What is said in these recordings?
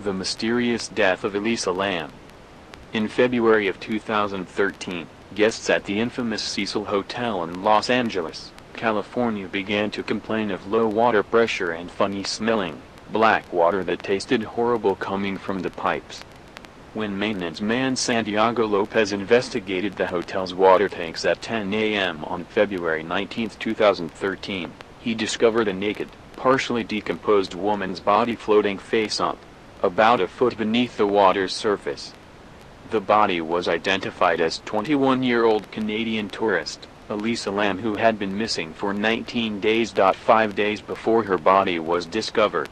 The mysterious death of Elisa Lam. In February of 2013, guests at the infamous Cecil Hotel in Los Angeles, California began to complain of low water pressure and funny-smelling, black water that tasted horrible coming from the pipes. When maintenance man Santiago Lopez investigated the hotel's water tanks at 10 a.m. on February 19, 2013, he discovered a naked, partially decomposed woman's body floating face-up, about a foot beneath the water's surface. The body was identified as 21-year-old Canadian tourist Elisa Lam, who had been missing for 19 days. 5 days before her body was discovered,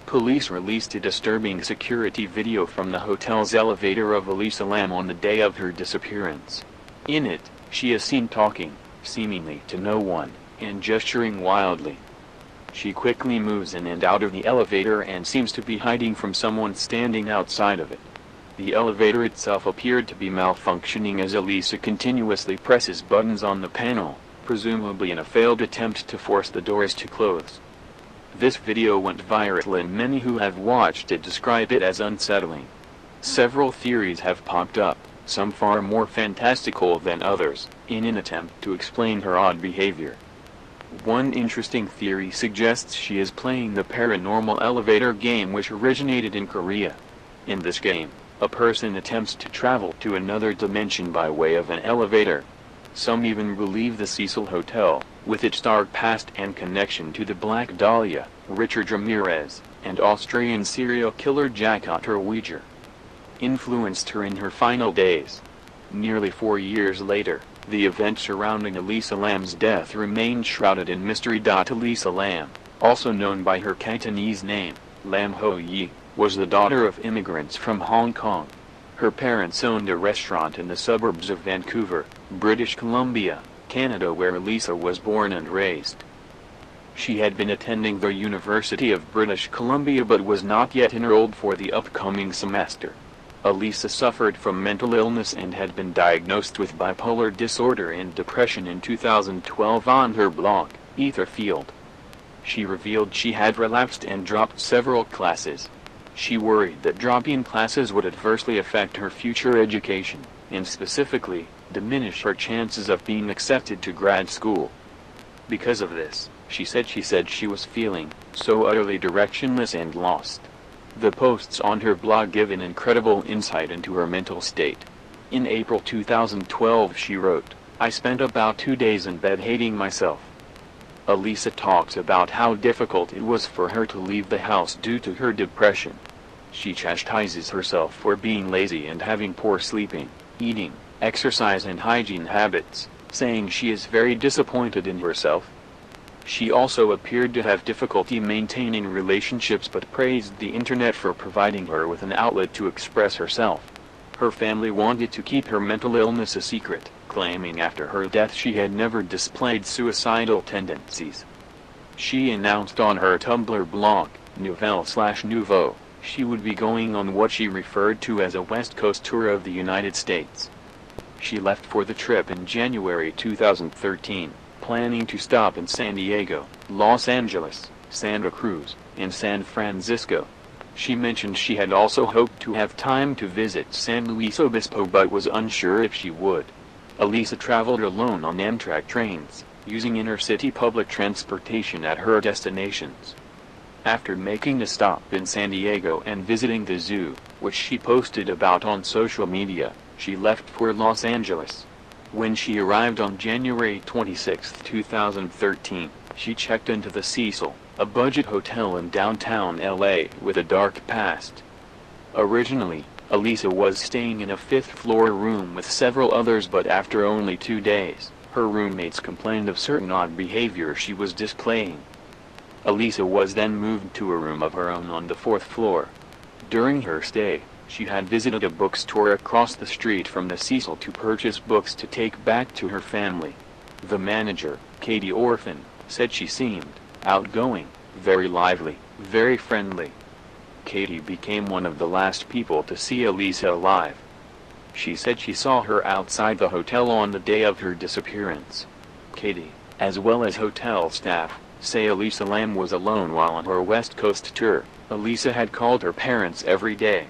police released a disturbing security video from the hotel's elevator of Elisa Lam on the day of her disappearance. In it, she is seen talking, seemingly to no one, and gesturing wildly. She quickly moves in and out of the elevator and seems to be hiding from someone standing outside of it. The elevator itself appeared to be malfunctioning as Elisa continuously presses buttons on the panel, presumably in a failed attempt to force the doors to close. This video went viral and many who have watched it describe it as unsettling. Several theories have popped up, some far more fantastical than others, in an attempt to explain her odd behavior. One interesting theory suggests she is playing the paranormal elevator game, which originated in Korea. In this game, a person attempts to travel to another dimension by way of an elevator. Some even believe the Cecil Hotel, with its dark past and connection to the Black Dahlia, Richard Ramirez, and Austrian serial killer Jack Otterweger, influenced her in her final days. Nearly 4 years later, the events surrounding Elisa Lam's death remained shrouded in mystery. Elisa Lam, also known by her Cantonese name, Lam Ho Yi, was the daughter of immigrants from Hong Kong. Her parents owned a restaurant in the suburbs of Vancouver, British Columbia, Canada, where Elisa was born and raised. She had been attending the University of British Columbia but was not yet enrolled for the upcoming semester. Elisa suffered from mental illness and had been diagnosed with bipolar disorder and depression in 2012 on her blog, Etherfield. She revealed she had relapsed and dropped several classes. She worried that dropping classes would adversely affect her future education, and specifically, diminish her chances of being accepted to grad school. Because of this, she said she was feeling so utterly directionless and lost. The posts on her blog give an incredible insight into her mental state. In April 2012 she wrote, "I spent about 2 days in bed hating myself." Elisa talks about how difficult it was for her to leave the house due to her depression. She chastises herself for being lazy and having poor sleeping, eating, exercise and hygiene habits, saying she is very disappointed in herself. She also appeared to have difficulty maintaining relationships but praised the internet for providing her with an outlet to express herself. Her family wanted to keep her mental illness a secret, claiming after her death she had never displayed suicidal tendencies. She announced on her Tumblr blog, Nouvelle/Nouveau, she would be going on what she referred to as a West Coast tour of the United States. She left for the trip in January 2013. Planning to stop in San Diego, Los Angeles, Santa Cruz, and San Francisco. She mentioned she had also hoped to have time to visit San Luis Obispo but was unsure if she would. Elisa traveled alone on Amtrak trains, using inner-city public transportation at her destinations. After making a stop in San Diego and visiting the zoo, which she posted about on social media, she left for Los Angeles. When she arrived on January 26, 2013, she checked into the Cecil, a budget hotel in downtown LA with a dark past. Originally, Elisa was staying in a fifth-floor room with several others, but after only 2 days, her roommates complained of certain odd behavior she was displaying. Elisa was then moved to a room of her own on the 4th floor. During her stay, she had visited a bookstore across the street from the Cecil to purchase books to take back to her family. The manager, Katie Orphan, said she seemed outgoing, very lively, very friendly. Katie became one of the last people to see Elisa alive. She said she saw her outside the hotel on the day of her disappearance. Katie, as well as hotel staff, say Elisa Lam was alone while on her West Coast tour. Elisa had called her parents every day.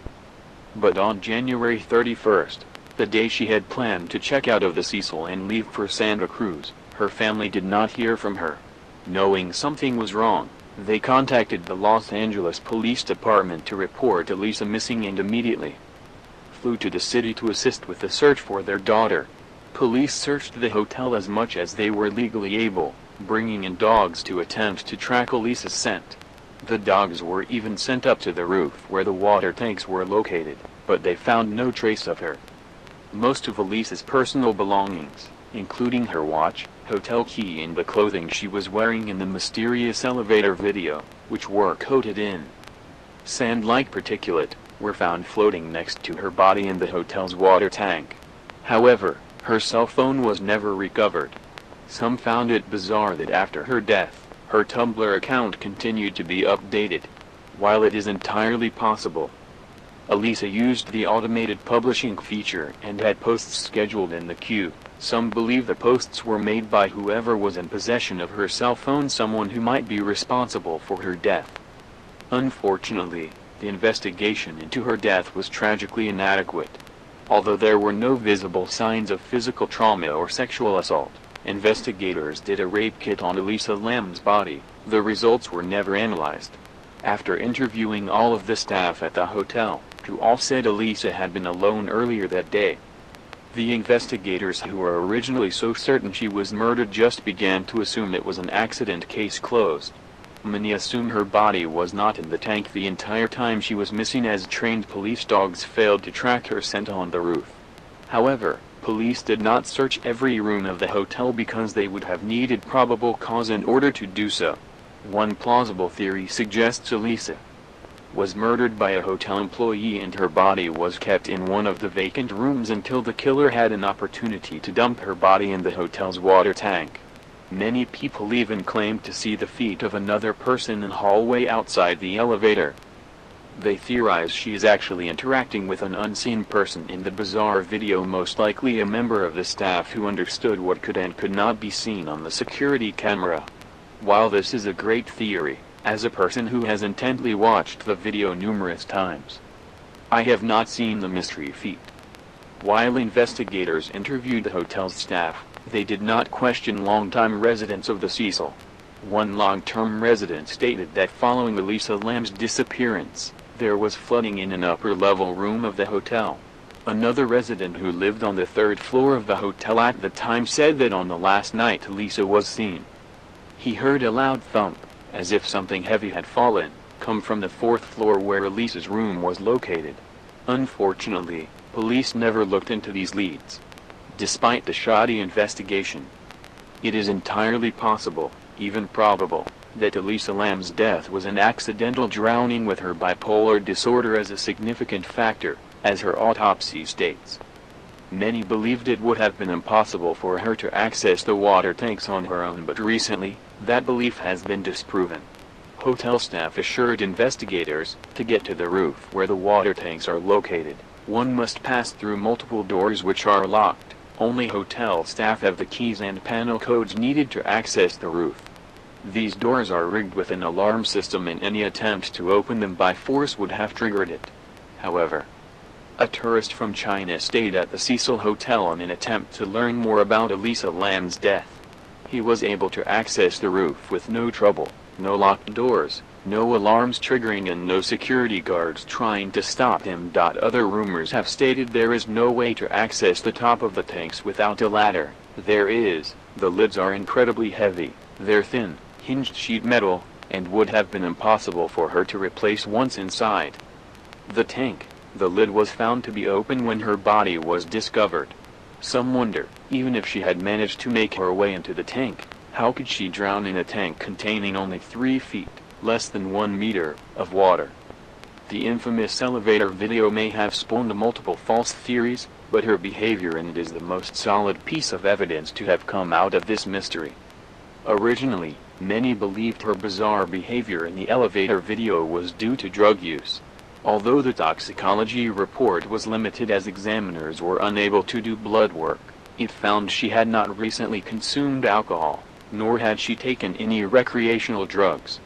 But on January 31st, the day she had planned to check out of the Cecil and leave for Santa Cruz, her family did not hear from her. Knowing something was wrong, they contacted the Los Angeles Police Department to report Elisa missing and immediately flew to the city to assist with the search for their daughter. Police searched the hotel as much as they were legally able, bringing in dogs to attempt to track Elisa's scent. The dogs were even sent up to the roof where the water tanks were located, but they found no trace of her. Most of Elisa's personal belongings, including her watch, hotel key and the clothing she was wearing in the mysterious elevator video, which were coated in sand-like particulate, were found floating next to her body in the hotel's water tank. However, her cell phone was never recovered. Some found it bizarre that after her death, her Tumblr account continued to be updated. While it is entirely possible Elisa used the automated publishing feature and had posts scheduled in the queue, some believe the posts were made by whoever was in possession of her cell phone, someone who might be responsible for her death. Unfortunately, the investigation into her death was tragically inadequate. Although there were no visible signs of physical trauma or sexual assault, investigators did a rape kit on Elisa Lam's body. The results were never analyzed. After interviewing all of the staff at the hotel, who all said Elisa had been alone earlier that day, the investigators who were originally so certain she was murdered just began to assume it was an accident, case closed. Many assume her body was not in the tank the entire time she was missing, as trained police dogs failed to track her scent on the roof. However, police did not search every room of the hotel because they would have needed probable cause in order to do so. One plausible theory suggests Elisa was murdered by a hotel employee and her body was kept in one of the vacant rooms until the killer had an opportunity to dump her body in the hotel's water tank. Many people even claimed to see the feet of another person in the hallway outside the elevator. They theorize she is actually interacting with an unseen person in the bizarre video, most likely a member of the staff who understood what could and could not be seen on the security camera. While this is a great theory, as a person who has intently watched the video numerous times, I have not seen the mystery feet. While investigators interviewed the hotel's staff, they did not question longtime residents of the Cecil. One long-term resident stated that following Elisa Lam's disappearance, there was flooding in an upper-level room of the hotel. Another resident who lived on the third floor of the hotel at the time said that on the last night Elisa was seen, he heard a loud thump, as if something heavy had fallen, come from the fourth floor where Elisa's room was located. Unfortunately, police never looked into these leads. Despite the shoddy investigation, it is entirely possible, even probable, that Elisa Lam's death was an accidental drowning, with her bipolar disorder as a significant factor, as her autopsy states. Many believed it would have been impossible for her to access the water tanks on her own, but recently, that belief has been disproven. Hotel staff assured investigators, to get to the roof where the water tanks are located, one must pass through multiple doors which are locked. Only hotel staff have the keys and panel codes needed to access the roof. These doors are rigged with an alarm system, and any attempt to open them by force would have triggered it. However, a tourist from China stayed at the Cecil Hotel in an attempt to learn more about Elisa Lam's death. He was able to access the roof with no trouble, no locked doors, no alarms triggering, and no security guards trying to stop him. Other rumors have stated there is no way to access the top of the tanks without a ladder. There is. The lids are incredibly heavy, they're thin, hinged sheet metal, and would have been impossible for her to replace once inside the tank. The lid was found to be open when her body was discovered. Some wonder, even if she had managed to make her way into the tank, how could she drown in a tank containing only 3 feet, less than 1 meter, of water? The infamous elevator video may have spawned multiple false theories, but her behavior in it is the most solid piece of evidence to have come out of this mystery. Originally, many believed her bizarre behavior in the elevator video was due to drug use. Although the toxicology report was limited as examiners were unable to do blood work, it found she had not recently consumed alcohol, nor had she taken any recreational drugs.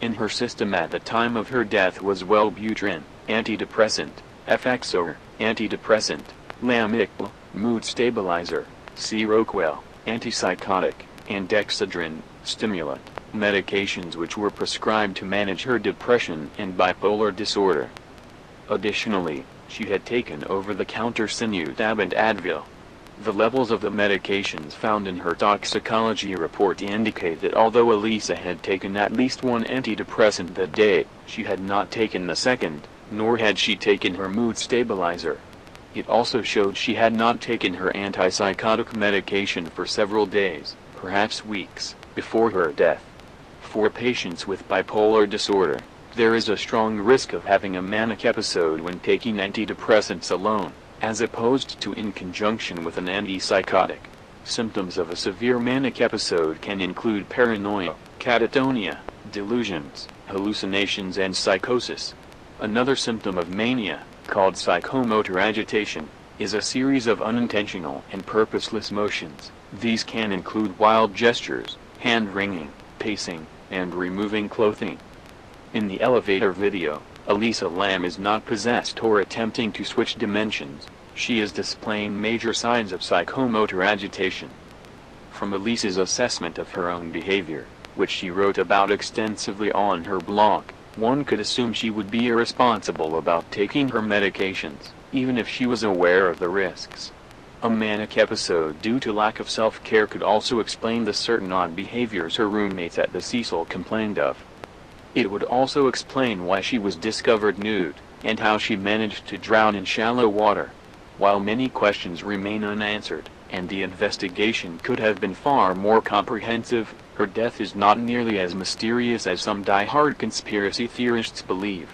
In her system at the time of her death was Wellbutrin, antidepressant, Effexor, antidepressant, Lamictal, mood stabilizer, Seroquel, antipsychotic, and Dexedrine, stimulant, medications which were prescribed to manage her depression and bipolar disorder. Additionally, she had taken over-the-counter Sinutab and Advil. The levels of the medications found in her toxicology report indicate that although Elisa had taken at least one antidepressant that day, she had not taken the second, nor had she taken her mood stabilizer. It also showed she had not taken her antipsychotic medication for several days, perhaps weeks, before her death. For patients with bipolar disorder, there is a strong risk of having a manic episode when taking antidepressants alone, as opposed to in conjunction with an antipsychotic. Symptoms of a severe manic episode can include paranoia, catatonia, delusions, hallucinations, and psychosis. Another symptom of mania, called psychomotor agitation, is a series of unintentional and purposeless motions. These can include wild gestures, hand-wringing, pacing, and removing clothing. In the elevator video, Elisa Lam is not possessed or attempting to switch dimensions. She is displaying major signs of psychomotor agitation. From Elisa's assessment of her own behavior, which she wrote about extensively on her blog, one could assume she would be irresponsible about taking her medications, even if she was aware of the risks. A manic episode due to lack of self-care could also explain the certain odd behaviors her roommates at the Cecil complained of. It would also explain why she was discovered nude, and how she managed to drown in shallow water. While many questions remain unanswered, and the investigation could have been far more comprehensive, her death is not nearly as mysterious as some die-hard conspiracy theorists believe.